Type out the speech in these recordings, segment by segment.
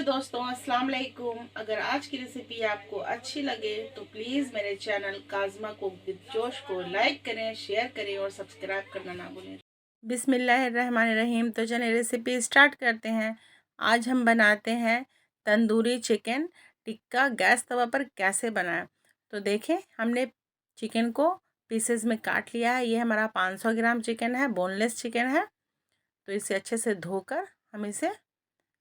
दोस्तों, अस्सलाम वालेकुम। अगर आज की रेसिपी आपको अच्छी लगे तो प्लीज़ मेरे चैनल काज़मा कुक विद जोश को लाइक करें, शेयर करें और सब्सक्राइब करना ना भूलें। बिस्मिल्लाहिर्रहमानिर्रहीम। तो चलिए रेसिपी स्टार्ट करते हैं। आज हम बनाते हैं तंदूरी चिकन टिक्का गैस तवा पर कैसे बनाएं। तो देखें, हमने चिकन को पीसेस में काट लिया है। ये हमारा 500 ग्राम चिकन है, बोनलेस चिकन है। तो इसे अच्छे से धोकर हम इसे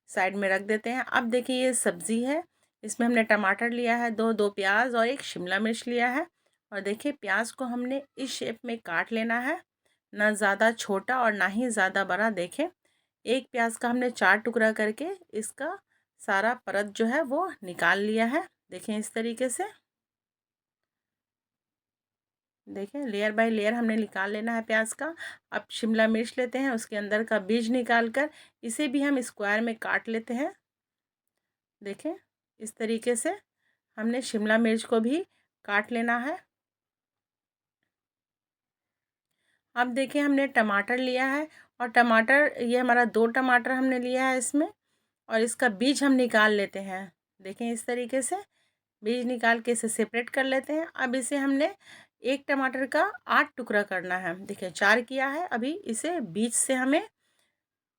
साइड में रख देते हैं। अब देखिए, ये सब्ज़ी है। इसमें हमने टमाटर लिया है, दो प्याज और एक शिमला मिर्च लिया है। और देखिए, प्याज को हमने इस शेप में काट लेना है, ना ज़्यादा छोटा और ना ही ज़्यादा बड़ा। देखें, एक प्याज का हमने 4 टुकड़ा करके इसका सारा परत जो है वो निकाल लिया है। देखें, इस तरीके से देखें, लेयर बाय लेयर हमने निकाल लेना है प्याज का। अब शिमला मिर्च लेते हैं, उसके अंदर का बीज निकाल कर इसे भी हम स्क्वायर में काट लेते हैं। देखें, इस तरीके से हमने शिमला मिर्च को भी काट लेना है। अब देखिए, हमने टमाटर लिया है और टमाटर, ये हमारा 2 टमाटर हमने लिया है इसमें, और इसका बीज हम निकाल लेते हैं। देखें, इस तरीके से बीज निकाल के इसे सेपरेट कर लेते हैं। अब इसे हमने एक टमाटर का 8 टुकड़ा करना है। देखिए, 4 किया है। अभी इसे बीज से हमें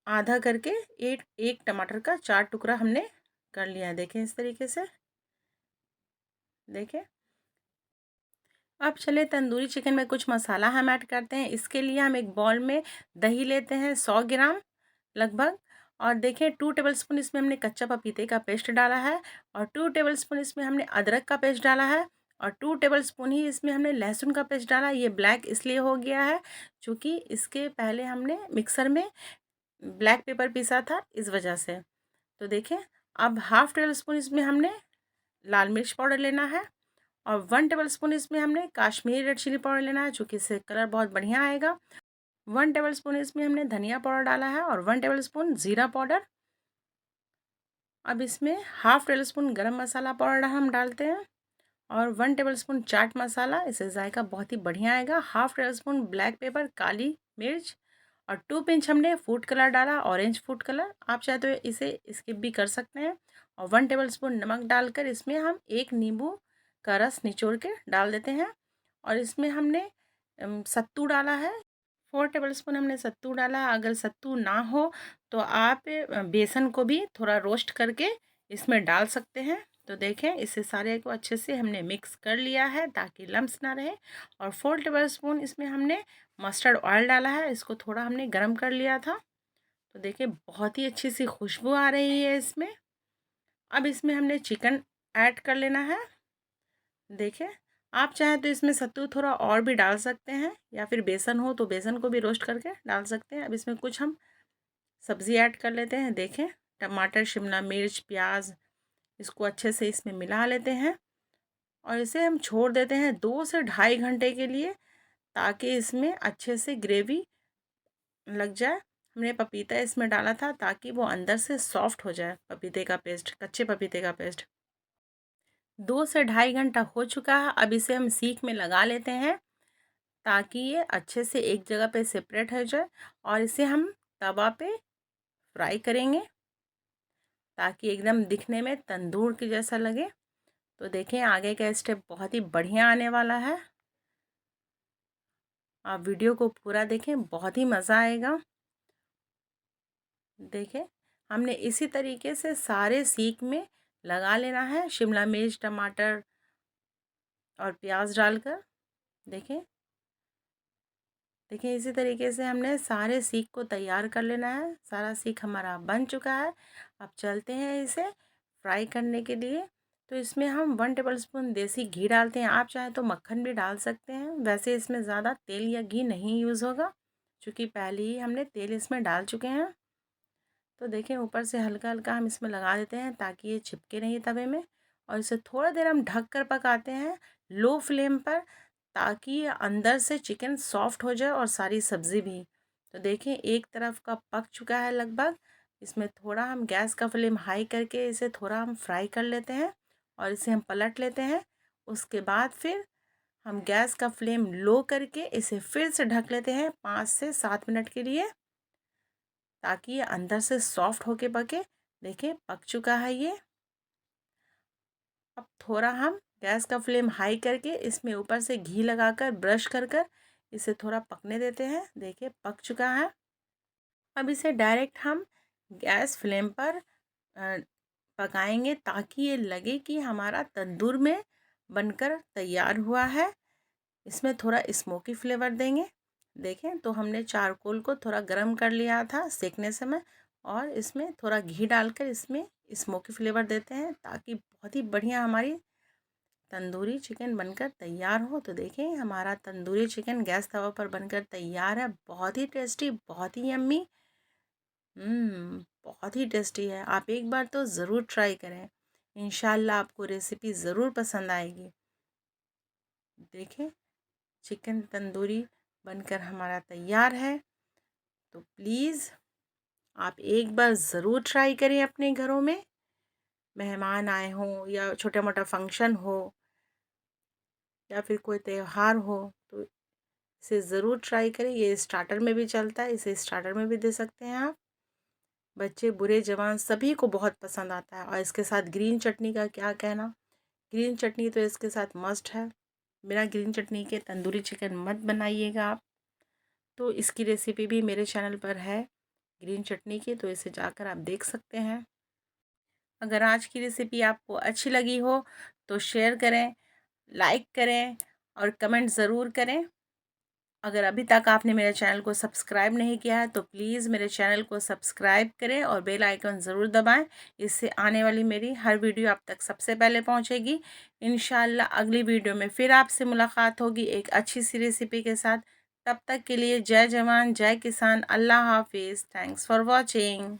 आधा करके एक एक टमाटर का 4 टुकड़ा हमने कर लिया है। देखें, इस तरीके से देखें। अब चले तंदूरी चिकन में कुछ मसाला हम ऐड करते हैं। इसके लिए हम एक बाउल में दही लेते हैं, 100 ग्राम लगभग। और देखें, 2 टेबलस्पून इसमें हमने कच्चा पपीते का पेस्ट डाला है, और 2 टेबलस्पून इसमें हमने अदरक का पेस्ट डाला है, और 2 टेबलस्पून ही इसमें हमने लहसुन का पेस्ट डाला। ये ब्लैक इसलिए हो गया है क्योंकि इसके पहले हमने मिक्सर में ब्लैक पेपर पीसा था, इस वजह से। तो देखें, अब हाफ़ टेबल स्पून इसमें हमने लाल मिर्च पाउडर लेना है, और 1 टेबलस्पून इसमें हमने काश्मीरी रेड चिली पाउडर लेना है, चूँकि इससे कलर बहुत बढ़िया आएगा। 1 टेबलस्पून इसमें हमने धनिया पाउडर डाला है, और 1 टेबलस्पून ज़ीरा पाउडर। अब इसमें हाफ़ टेबलस्पून गरम मसाला पाउडर हम डालते हैं, और 1 टेबलस्पून चाट मसाला, इससे जायका बहुत ही बढ़िया आएगा। हाफ़ टेबलस्पून ब्लैक पेपर, काली मिर्च, और 2 पिंच हमने फूड कलर डाला, ऑरेंज फूड कलर। आप चाहे तो इसे स्किप भी कर सकते हैं। और 1 टेबलस्पून नमक डालकर इसमें हम एक नींबू का रस निचोड़ के डाल देते हैं। और इसमें हमने सत्तू डाला है, 4 टेबलस्पून हमने सत्तू डाला। अगर सत्तू ना हो तो आप बेसन को भी थोड़ा रोस्ट करके इसमें डाल सकते हैं। तो देखें, इसे सारे को अच्छे से हमने मिक्स कर लिया है ताकि लम्स ना रहे। और 4 टेबलस्पून इसमें हमने मस्टर्ड ऑयल डाला है, इसको थोड़ा हमने गरम कर लिया था। तो देखिए, बहुत ही अच्छी सी खुशबू आ रही है इसमें। अब इसमें हमने चिकन ऐड कर लेना है। देखिए, आप चाहें तो इसमें सत्तू थोड़ा और भी डाल सकते हैं, या फिर बेसन हो तो बेसन को भी रोस्ट करके डाल सकते हैं। अब इसमें कुछ हम सब्ज़ी ऐड कर लेते हैं। देखें, टमाटर, शिमला मिर्च, प्याज, इसको अच्छे से इसमें मिला लेते हैं, और इसे हम छोड़ देते हैं 2 से ढाई घंटे के लिए, ताकि इसमें अच्छे से ग्रेवी लग जाए। हमने पपीता इसमें डाला था ताकि वो अंदर से सॉफ्ट हो जाए, पपीते का पेस्ट, कच्चे पपीते का पेस्ट। 2 से ढाई घंटा हो चुका है। अब इसे हम सीख में लगा लेते हैं ताकि ये अच्छे से एक जगह पे सेपरेट हो जाए, और इसे हम तवा पे फ्राई करेंगे ताकि एकदम दिखने में तंदूर के जैसा लगे। तो देखें, आगे का स्टेप बहुत ही बढ़िया आने वाला है। आप वीडियो को पूरा देखें, बहुत ही मज़ा आएगा। देखें, हमने इसी तरीके से सारे सीख में लगा लेना है, शिमला मिर्च, टमाटर और प्याज डालकर। देखें, देखिए, इसी तरीके से हमने सारे सीख को तैयार कर लेना है। सारा सीख हमारा बन चुका है। अब चलते हैं इसे फ्राई करने के लिए। तो इसमें हम 1 टेबलस्पून देसी घी डालते हैं। आप चाहें तो मक्खन भी डाल सकते हैं, वैसे इसमें ज़्यादा तेल या घी नहीं यूज़ होगा, क्योंकि पहले ही हमने तेल इसमें डाल चुके हैं। तो देखें, ऊपर से हल्का हल्का हम इसमें लगा देते हैं ताकि ये चिपके नहीं तवे में, और इसे थोड़ा देर हम ढक कर पकाते हैं लो फ्लेम पर, ताकि ये अंदर से चिकन सॉफ्ट हो जाए और सारी सब्ज़ी भी। तो देखें, एक तरफ का पक चुका है लगभग। इसमें थोड़ा हम गैस का फ्लेम हाई करके इसे थोड़ा हम फ्राई कर लेते हैं, और इसे हम पलट लेते हैं। उसके बाद फिर हम गैस का फ्लेम लो करके इसे फिर से ढक लेते हैं 5 से 7 मिनट के लिए, ताकि ये अंदर से सॉफ्ट होके पके। देखिए पक चुका है ये। अब थोड़ा हम गैस का फ्लेम हाई करके इसमें ऊपर से घी लगाकर ब्रश कर कर इसे थोड़ा पकने देते हैं। देखिए पक चुका है। अब इसे डायरेक्ट हम गैस फ्लेम पर पकाएंगे ताकि ये लगे कि हमारा तंदूर में बनकर तैयार हुआ है। इसमें थोड़ा स्मोकी फ्लेवर देंगे। देखें तो हमने चारकोल को थोड़ा गरम कर लिया था सेकने समय, और इसमें थोड़ा घी डालकर इसमें स्मोकी फ्लेवर देते हैं ताकि बहुत ही बढ़िया हमारी तंदूरी चिकन बनकर तैयार हो। तो देखें हमारा तंदूरी चिकन गैस तवा पर बनकर तैयार है। बहुत ही टेस्टी, बहुत ही यम्मी। बहुत ही टेस्टी है। आप एक बार तो ज़रूर ट्राई करें। इंशाल्लाह आपको रेसिपी ज़रूर पसंद आएगी। देखें चिकन तंदूरी बनकर हमारा तैयार है। तो प्लीज़ आप एक बार ज़रूर ट्राई करें अपने घरों में। मेहमान आए हों या छोटा मोटा फंक्शन हो या फिर कोई त्यौहार हो तो इसे ज़रूर ट्राई करें। ये स्टार्टर में भी चलता है, इसे स्टार्टर में भी दे सकते हैं आप। बच्चे बूढ़े जवान सभी को बहुत पसंद आता है। और इसके साथ ग्रीन चटनी का क्या कहना। ग्रीन चटनी तो इसके साथ मस्ट है। बिना ग्रीन चटनी के तंदूरी चिकन मत बनाइएगा आप। तो इसकी रेसिपी भी मेरे चैनल पर है ग्रीन चटनी की, तो इसे जाकर आप देख सकते हैं। अगर आज की रेसिपी आपको अच्छी लगी हो तो शेयर करें, लाइक करें और कमेंट ज़रूर करें। अगर अभी तक आपने मेरे चैनल को सब्सक्राइब नहीं किया है तो प्लीज़ मेरे चैनल को सब्सक्राइब करें और बेल आइकन ज़रूर दबाएं। इससे आने वाली मेरी हर वीडियो आप तक सबसे पहले पहुंचेगी। इंशाल्लाह अगली वीडियो में फिर आपसे मुलाकात होगी एक अच्छी सी रेसिपी के साथ। तब तक के लिए जय जवान जय किसान। अल्लाह हाफिज़। Thanks for watching.